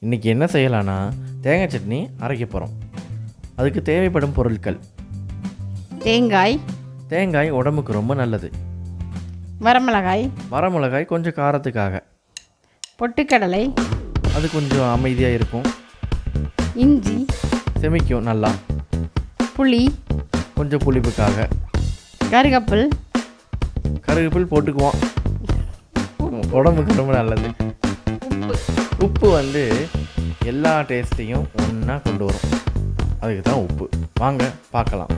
இன்றைக்கி என்ன செய்யலான்னா தேங்காய் சட்னி அரைக்க போகிறோம். அதுக்கு தேவைப்படும் பொருட்கள்: தேங்காய் உடம்புக்கு ரொம்ப நல்லது. வரமிளகாய் கொஞ்சம் காரத்துக்காக. பொட்டுக்கடலை அது கொஞ்சம் அமைதியாக இருக்கும். இஞ்சி செமிக்கும் நல்லா. புளி கொஞ்சம் புளிப்புக்காக. கருவேப்பில் போட்டுக்குவோம், உடம்புக்கு ரொம்ப நல்லது. உப்பு வந்து எல்லா டேஸ்ட்டையும் ஒன்றா கொண்டு வரும், அதுக்கு தான் உப்பு. வாங்க பார்க்கலாம்.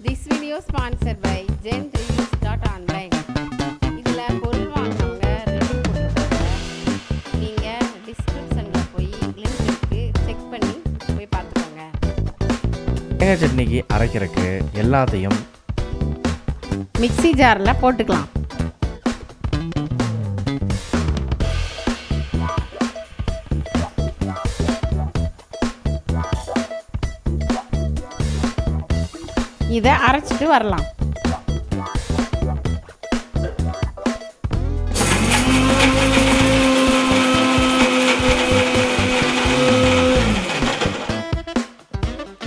This video sponsored by genreviews.online. இதில் பொருள் வாங்கினவங்க ரிவ்யூ போட்டுருக்காங்க. நீங்கள் டிஸ்கிரிப்ஷனில் போய் லிங்க் இருக்கு, செக் பண்ணி போய் பார்த்துக்கோங்க. தேங்காய் சட்னிக்கு அரைக்கிறதுக்கு எல்லாத்தையும் மிக்ஸி ஜாரில் போட்டுக்கலாம். இதை அரைச்சிட்டு வரலாம்.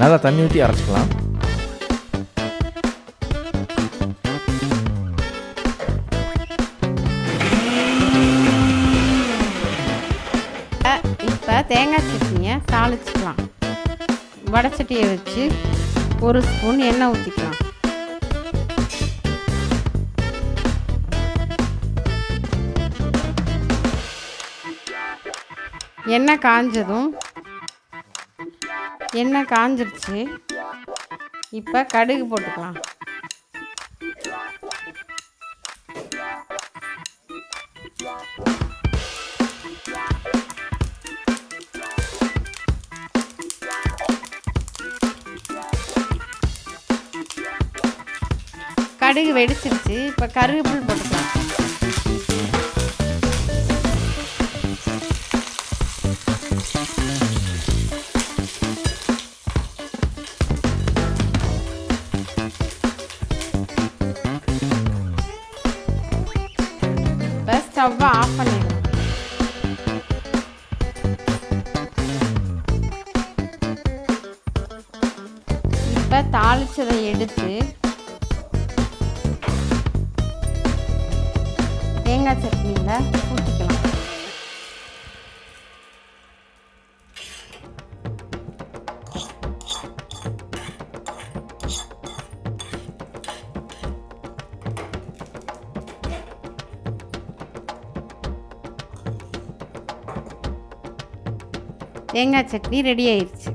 நல்லா தண்ணி ஊற்றி அரைச்சிக்கலாம். இப்போ தேங்காய் சட்னியை தாளிச்சுக்கலாம். வடைச்சட்டியை வச்சு 1 ஸ்பூன் எண்ணெய் ஊற்றிக்கலாம். எண்ணெய் காஞ்சிருச்சு. இப்போ கடுகு போட்டுக்கலாம். கடுகு வெடிச்சிருச்சு. இப்போ கருவேப்பில் போட்டுக்கலாம். இப்போ ஸ்டவ்வை ஆஃப் பண்ணிடலாம். இப்போ தாளிச்சதை எடுத்து தேங்காய் சட்னியில் ஊற்றிக்கலாம். தேங்காய் சட்னி ரெடி ஆயிடுச்சு.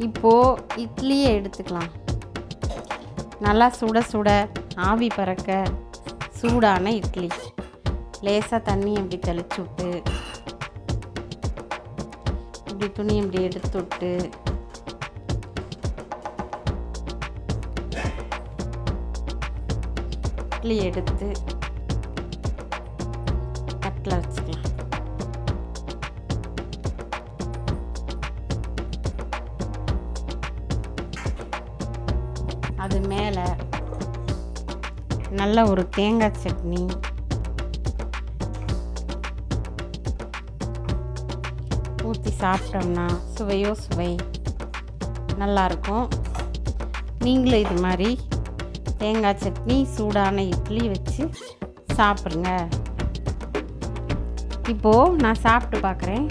இப்போது இட்லியை எடுத்துக்கலாம். நல்லா சுட சுட ஆவி பறக்க சூடான இட்லி. லேசாக தண்ணி இப்படி தெளிச்சு விட்டு, இப்படி துணி இப்படி எடுத்து விட்டு, இட்லி எடுத்து தட்டில் வச்சுக்கலாம். அது மேலே நல்ல ஒரு தேங்காய் சட்னி ஊற்றி சாப்பிட்டோம்னா சுவையோ சுவை, நல்லாயிருக்கும். நீங்களும் இது மாதிரி தேங்காய் சட்னி சூடான இட்லி வச்சு சாப்பிடுங்க. இப்போது நான் சாப்பிட்டு பார்க்குறேன்.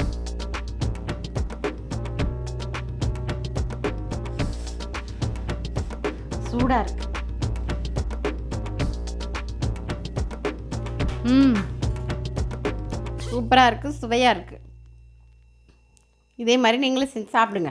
சூடாக இருக்கு. சூப்பராக இருக்குது, சுவையாக இருக்குது. இதே மாதிரி நீங்களும் செஞ்சு சாப்பிடுங்க.